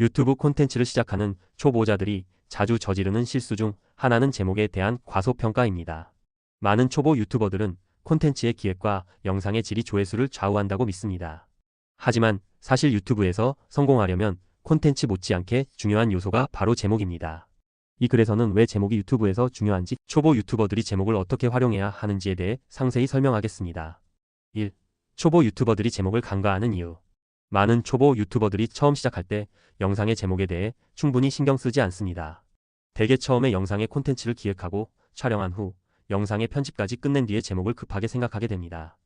유튜브 콘텐츠를 시작하는 초보자들이 자주 저지르는 실수 중 하나는 제목에 대한 과소평가입니다. 많은 초보 유튜버들은 콘텐츠의 기획과 영상의 질이 조회수를 좌우한다고 믿습니다. 하지만 사실 유튜브에서 성공하려면 콘텐츠 못지않게 중요한 요소가 바로 제목입니다. 이 글에서는 왜 제목이 유튜브에서 중요한지, 초보 유튜버들이 제목을 어떻게 활용해야 하는지에 대해 상세히 설명하겠습니다. 1. 초보 유튜버들이 제목을 간과하는 이유. 많은 초보 유튜버들이 처음 시작할 때 영상의 제목에 대해 충분히 신경 쓰지 않습니다. 대개 처음에 영상의 콘텐츠를 기획하고 촬영한 후 영상의 편집까지 끝낸 뒤에 제목을 급하게 생각하게 됩니다.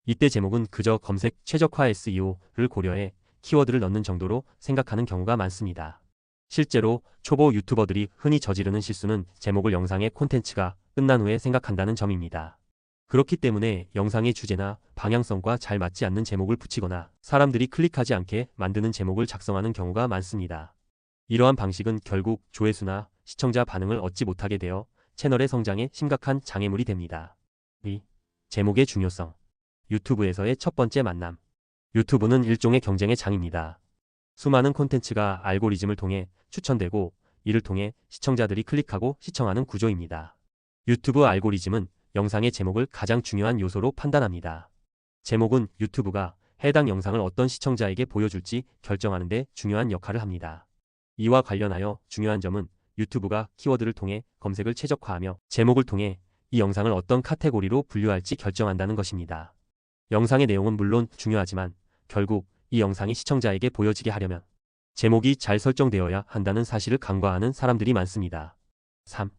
이때 제목은 그저 검색 최적화 SEO를 고려해 키워드를 넣는 정도로 생각하는 경우가 많습니다. 실제로 초보 유튜버들이 흔히 저지르는 실수는 제목을 영상의 콘텐츠가 끝난 후에 생각한다는 점입니다. 그렇기 때문에 영상의 주제나 방향성과 잘 맞지 않는 제목을 붙이거나 사람들이 클릭하지 않게 만드는 제목을 작성하는 경우가 많습니다. 이러한 방식은 결국 조회수나 시청자 반응을 얻지 못하게 되어 채널의 성장에 심각한 장애물이 됩니다. 2. 제목의 중요성. 유튜브에서의 첫 번째 만남. 유튜브는 일종의 경쟁의 장입니다. 수많은 콘텐츠가 알고리즘을 통해 추천되고 이를 통해 시청자들이 클릭하고 시청하는 구조입니다. 유튜브 알고리즘은 영상의 제목을 가장 중요한 요소로 판단합니다. 제목은 유튜브가 해당 영상을 어떤 시청자에게 보여줄지 결정하는 데 중요한 역할을 합니다. 이와 관련하여 중요한 점은 유튜브가 키워드를 통해 검색을 최적화하며 제목을 통해 이 영상을 어떤 카테고리로 분류할지 결정한다는 것입니다. 영상의 내용은 물론 중요하지만 결국 이 영상이 시청자에게 보여지게 하려면 제목이 잘 설정되어야 한다는 사실을 간과하는 사람들이 많습니다. 3.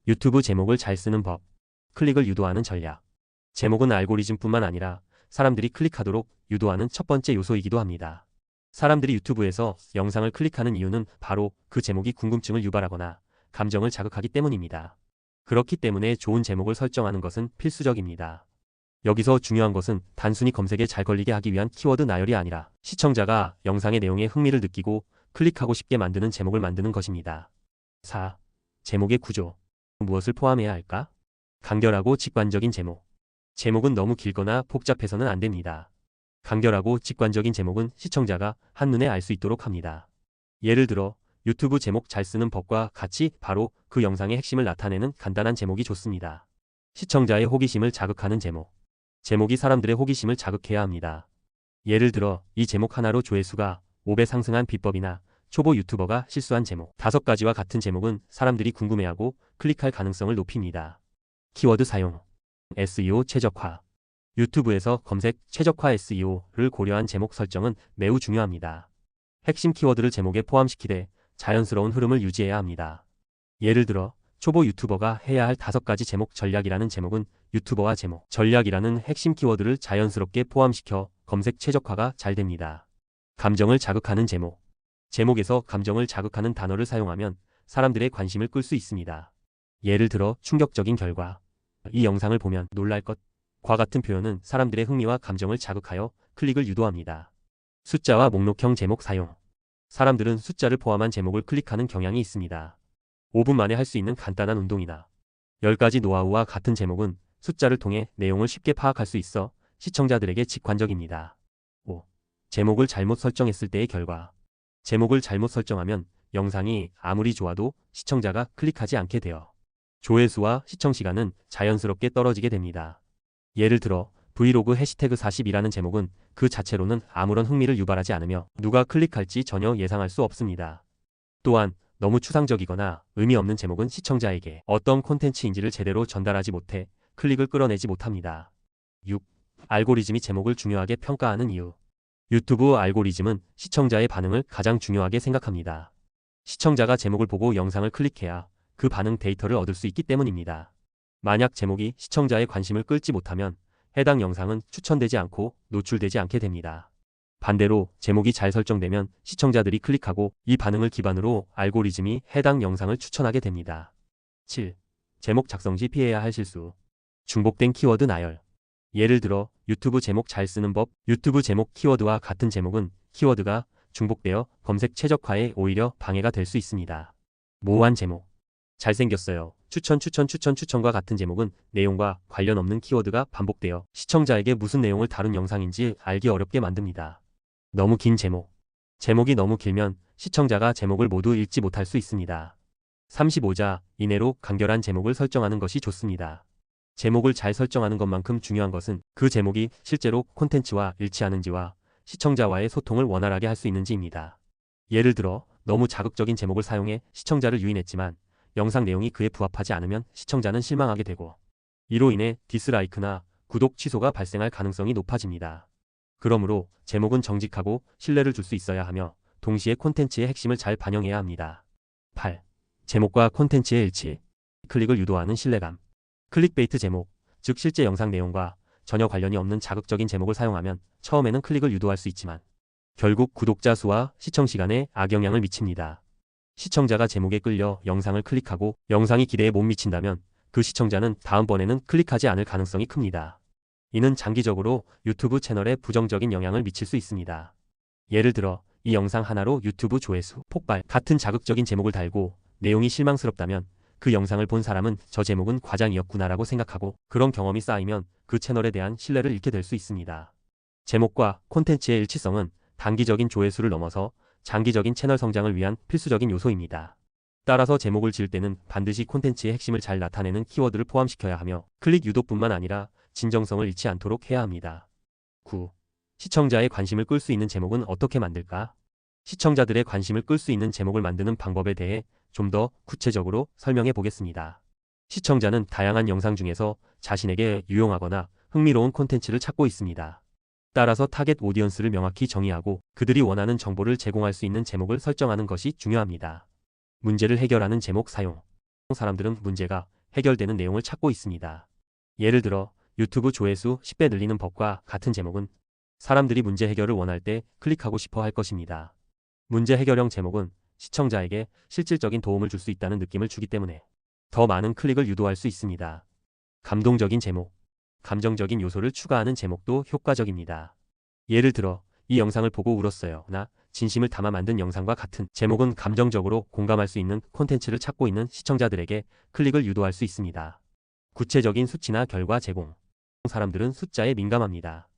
유튜브 제목을 잘 쓰는 법. 클릭을 유도하는 전략. 제목은 알고리즘뿐만 아니라 사람들이 클릭하도록 유도하는 첫 번째 요소이기도 합니다. 사람들이 유튜브에서 영상을 클릭하는 이유는 바로 그 제목이 궁금증을 유발하거나 감정을 자극하기 때문입니다. 그렇기 때문에 좋은 제목을 설정하는 것은 필수적입니다. 여기서 중요한 것은 단순히 검색에 잘 걸리게 하기 위한 키워드 나열이 아니라 시청자가 영상의 내용에 흥미를 느끼고 클릭하고 싶게 만드는 제목을 만드는 것입니다. 4. 제목의 구조. 무엇을 포함해야 할까? 간결하고 직관적인 제목. 제목은 너무 길거나 복잡해서는 안 됩니다. 간결하고 직관적인 제목은 시청자가 한눈에 알 수 있도록 합니다. 예를 들어 유튜브 제목 잘 쓰는 법과 같이 바로 그 영상의 핵심을 나타내는 간단한 제목이 좋습니다. 시청자의 호기심을 자극하는 제목. 제목이 사람들의 호기심을 자극해야 합니다. 예를 들어 이 제목 하나로 조회수가 5배 상승한 비법이나 초보 유튜버가 실수한 제목. 5가지와 같은 제목은 사람들이 궁금해하고 클릭할 가능성을 높입니다. 키워드 사용. SEO 최적화. 유튜브에서 검색 최적화 SEO를 고려한 제목 설정은 매우 중요합니다. 핵심 키워드를 제목에 포함시키되 자연스러운 흐름을 유지해야 합니다. 예를 들어 초보 유튜버가 해야 할 5가지 제목 전략이라는 제목은 유튜버와 제목, 전략이라는 핵심 키워드를 자연스럽게 포함시켜 검색 최적화가 잘 됩니다. 감정을 자극하는 제목. 제목에서 감정을 자극하는 단어를 사용하면 사람들의 관심을 끌 수 있습니다. 예를 들어 충격적인 결과. 이 영상을 보면 놀랄 것과 같은 표현은 사람들의 흥미와 감정을 자극하여 클릭을 유도합니다. 숫자와 목록형 제목 사용. 사람들은 숫자를 포함한 제목을 클릭하는 경향이 있습니다. 5분 만에 할 수 있는 간단한 운동이나 10가지 노하우와 같은 제목은 숫자를 통해 내용을 쉽게 파악할 수 있어 시청자들에게 직관적입니다. 5. 제목을 잘못 설정했을 때의 결과. 제목을 잘못 설정하면 영상이 아무리 좋아도 시청자가 클릭하지 않게 되어 조회수와 시청시간은 자연스럽게 떨어지게 됩니다. 예를 들어 브이로그 해시태그 40이라는 제목은 그 자체로는 아무런 흥미를 유발하지 않으며 누가 클릭할지 전혀 예상할 수 없습니다. 또한 너무 추상적이거나 의미 없는 제목은 시청자에게 어떤 콘텐츠인지를 제대로 전달하지 못해 클릭을 끌어내지 못합니다. 6. 알고리즘이 제목을 중요하게 평가하는 이유. 유튜브 알고리즘은 시청자의 반응을 가장 중요하게 생각합니다. 시청자가 제목을 보고 영상을 클릭해야 그 반응 데이터를 얻을 수 있기 때문입니다. 만약 제목이 시청자의 관심을 끌지 못하면 해당 영상은 추천되지 않고 노출되지 않게 됩니다. 반대로 제목이 잘 설정되면 시청자들이 클릭하고 이 반응을 기반으로 알고리즘이 해당 영상을 추천하게 됩니다. 7. 제목 작성 시 피해야 할 실수. 중복된 키워드 나열. 예를 들어 유튜브 제목 잘 쓰는 법. 유튜브 제목 키워드와 같은 제목은 키워드가 중복되어 검색 최적화에 오히려 방해가 될 수 있습니다. 모호한 제목. 잘생겼어요. 추천과 같은 제목은 내용과 관련 없는 키워드가 반복되어 시청자에게 무슨 내용을 다룬 영상인지 알기 어렵게 만듭니다. 너무 긴 제목. 제목이 너무 길면 시청자가 제목을 모두 읽지 못할 수 있습니다. 35자 이내로 간결한 제목을 설정하는 것이 좋습니다. 제목을 잘 설정하는 것만큼 중요한 것은 그 제목이 실제로 콘텐츠와 일치하는지와 시청자와의 소통을 원활하게 할 수 있는지입니다. 예를 들어 너무 자극적인 제목을 사용해 시청자를 유인했지만 영상 내용이 그에 부합하지 않으면 시청자는 실망하게 되고 이로 인해 디스라이크나 구독 취소가 발생할 가능성이 높아집니다. 그러므로 제목은 정직하고 신뢰를 줄 수 있어야 하며 동시에 콘텐츠의 핵심을 잘 반영해야 합니다. 8. 제목과 콘텐츠의 일치. 클릭을 유도하는 신뢰감. 클릭베이트 제목, 즉 실제 영상 내용과 전혀 관련이 없는 자극적인 제목을 사용하면 처음에는 클릭을 유도할 수 있지만 결국 구독자 수와 시청 시간에 악영향을 미칩니다. 시청자가 제목에 끌려 영상을 클릭하고 영상이 기대에 못 미친다면 그 시청자는 다음번에는 클릭하지 않을 가능성이 큽니다. 이는 장기적으로 유튜브 채널에 부정적인 영향을 미칠 수 있습니다. 예를 들어 이 영상 하나로 유튜브 조회수 폭발 같은 자극적인 제목을 달고 내용이 실망스럽다면 그 영상을 본 사람은 저 제목은 과장이었구나라고 생각하고 그런 경험이 쌓이면 그 채널에 대한 신뢰를 잃게 될 수 있습니다. 제목과 콘텐츠의 일치성은 단기적인 조회수를 넘어서 장기적인 채널 성장을 위한 필수적인 요소입니다. 따라서 제목을 지을 때는 반드시 콘텐츠의 핵심을 잘 나타내는 키워드를 포함시켜야 하며 클릭 유도뿐만 아니라 진정성을 잃지 않도록 해야 합니다. 9. 시청자의 관심을 끌 수 있는 제목은 어떻게 만들까? 시청자들의 관심을 끌 수 있는 제목을 만드는 방법에 대해 좀 더 구체적으로 설명해 보겠습니다. 시청자는 다양한 영상 중에서 자신에게 유용하거나 흥미로운 콘텐츠를 찾고 있습니다. 따라서 타겟 오디언스를 명확히 정의하고 그들이 원하는 정보를 제공할 수 있는 제목을 설정하는 것이 중요합니다. 문제를 해결하는 제목 사용. 사람들은 문제가 해결되는 내용을 찾고 있습니다. 예를 들어 유튜브 조회수 10배 늘리는 법과 같은 제목은 사람들이 문제 해결을 원할 때 클릭하고 싶어 할 것입니다. 문제 해결형 제목은 시청자에게 실질적인 도움을 줄 수 있다는 느낌을 주기 때문에 더 많은 클릭을 유도할 수 있습니다. 감동적인 제목. 감정적인 요소를 추가하는 제목도 효과적입니다. 예를 들어 이 영상을 보고 울었어요 나 진심을 담아 만든 영상과 같은 제목은 감정적으로 공감할 수 있는 콘텐츠를 찾고 있는 시청자들에게 클릭을 유도할 수 있습니다. 구체적인 수치나 결과 제공. 사람들은 숫자에 민감합니다.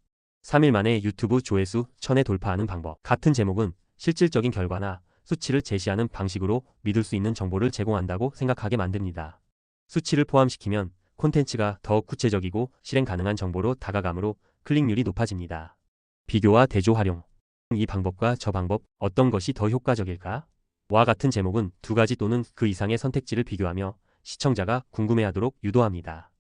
3일 만에 유튜브 조회수 1000에 돌파하는 방법. 같은 제목은 실질적인 결과나 수치를 제시하는 방식으로 믿을 수 있는 정보를 제공한다고 생각하게 만듭니다. 수치를 포함시키면 콘텐츠가 더 구체적이고 실행 가능한 정보로 다가가므로 클릭률이 높아집니다. 비교와 대조 활용. 이 방법과 저 방법 어떤 것이 더 효과적일까? 와 같은 제목은 두 가지 또는 그 이상의 선택지를 비교하며 시청자가 궁금해하도록 유도합니다.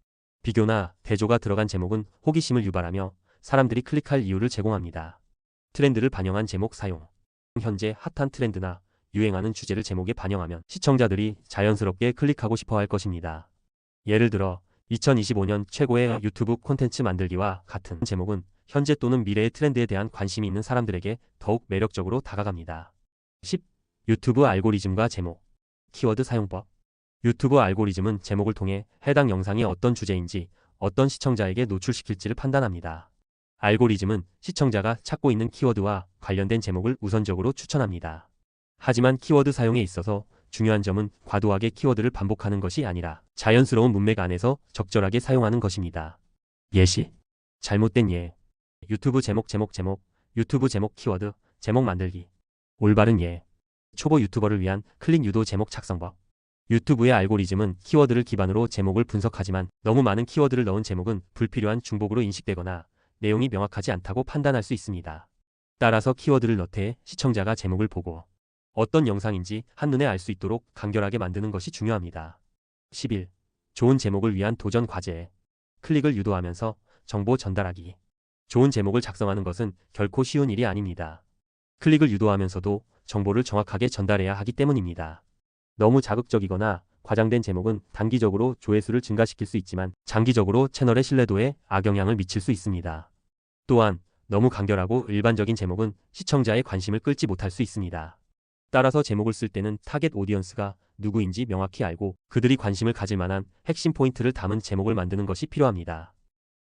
비교나 대조가 들어간 제목은 호기심을 유발하며 사람들이 클릭할 이유를 제공합니다. 트렌드를 반영한 제목 사용. 현재 핫한 트렌드나 유행하는 주제를 제목에 반영하면 시청자들이 자연스럽게 클릭하고 싶어 할 것입니다. 예를 들어 2025년 최고의 유튜브 콘텐츠 만들기와 같은 제목은 현재 또는 미래의 트렌드에 대한 관심이 있는 사람들에게 더욱 매력적으로 다가갑니다. 10. 유튜브 알고리즘과 제목. 키워드 사용법. 유튜브 알고리즘은 제목을 통해 해당 영상이 어떤 주제인지 어떤 시청자에게 노출시킬지를 판단합니다. 알고리즘은 시청자가 찾고 있는 키워드와 관련된 제목을 우선적으로 추천합니다. 하지만 키워드 사용에 있어서 중요한 점은 과도하게 키워드를 반복하는 것이 아니라 자연스러운 문맥 안에서 적절하게 사용하는 것입니다. 예시. 잘못된 예. 유튜브 제목 유튜브 제목 키워드 제목 만들기. 올바른 예. 초보 유튜버를 위한 클릭 유도 제목 작성법. 유튜브의 알고리즘은 키워드를 기반으로 제목을 분석하지만 너무 많은 키워드를 넣은 제목은 불필요한 중복으로 인식되거나 내용이 명확하지 않다고 판단할 수 있습니다. 따라서 키워드를 넣되 시청자가 제목을 보고 어떤 영상인지 한눈에 알 수 있도록 간결하게 만드는 것이 중요합니다. 11. 좋은 제목을 위한 도전 과제. 클릭을 유도하면서 정보 전달하기. 좋은 제목을 작성하는 것은 결코 쉬운 일이 아닙니다. 클릭을 유도하면서도 정보를 정확하게 전달해야 하기 때문입니다. 너무 자극적이거나 과장된 제목은 단기적으로 조회수를 증가시킬 수 있지만 장기적으로 채널의 신뢰도에 악영향을 미칠 수 있습니다. 또한 너무 간결하고 일반적인 제목은 시청자의 관심을 끌지 못할 수 있습니다. 따라서 제목을 쓸 때는 타겟 오디언스가 누구인지 명확히 알고 그들이 관심을 가질 만한 핵심 포인트를 담은 제목을 만드는 것이 필요합니다.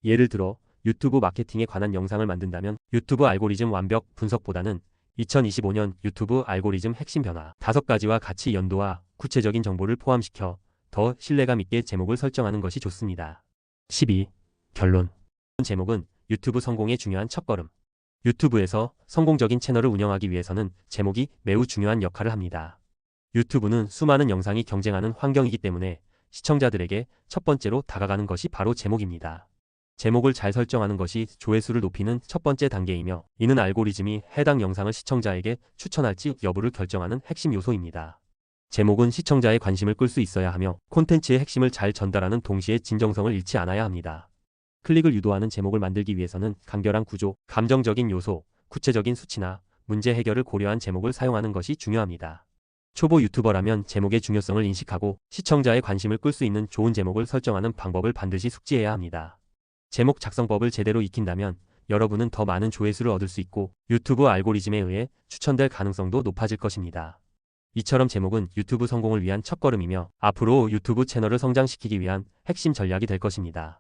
예를 들어 유튜브 마케팅에 관한 영상을 만든다면 유튜브 알고리즘 완벽 분석보다는 2025년 유튜브 알고리즘 핵심 변화 5가지와 같이 연도와 구체적인 정보를 포함시켜 더 신뢰감 있게 제목을 설정하는 것이 좋습니다. 12. 결론. 제목은 유튜브 성공의 중요한 첫걸음. 유튜브에서 성공적인 채널을 운영하기 위해서는 제목이 매우 중요한 역할을 합니다. 유튜브는 수많은 영상이 경쟁하는 환경이기 때문에 시청자들에게 첫 번째로 다가가는 것이 바로 제목입니다. 제목을 잘 설정하는 것이 조회수를 높이는 첫 번째 단계이며, 이는 알고리즘이 해당 영상을 시청자에게 추천할지 여부를 결정하는 핵심 요소입니다. 제목은 시청자의 관심을 끌 수 있어야 하며 콘텐츠의 핵심을 잘 전달하는 동시에 진정성을 잃지 않아야 합니다. 클릭을 유도하는 제목을 만들기 위해서는 간결한 구조, 감정적인 요소, 구체적인 수치나 문제 해결을 고려한 제목을 사용하는 것이 중요합니다. 초보 유튜버라면 제목의 중요성을 인식하고 시청자의 관심을 끌 수 있는 좋은 제목을 설정하는 방법을 반드시 숙지해야 합니다. 제목 작성법을 제대로 익힌다면 여러분은 더 많은 조회수를 얻을 수 있고 유튜브 알고리즘에 의해 추천될 가능성도 높아질 것입니다. 이처럼 제목은 유튜브 성공을 위한 첫걸음이며 앞으로 유튜브 채널을 성장시키기 위한 핵심 전략이 될 것입니다.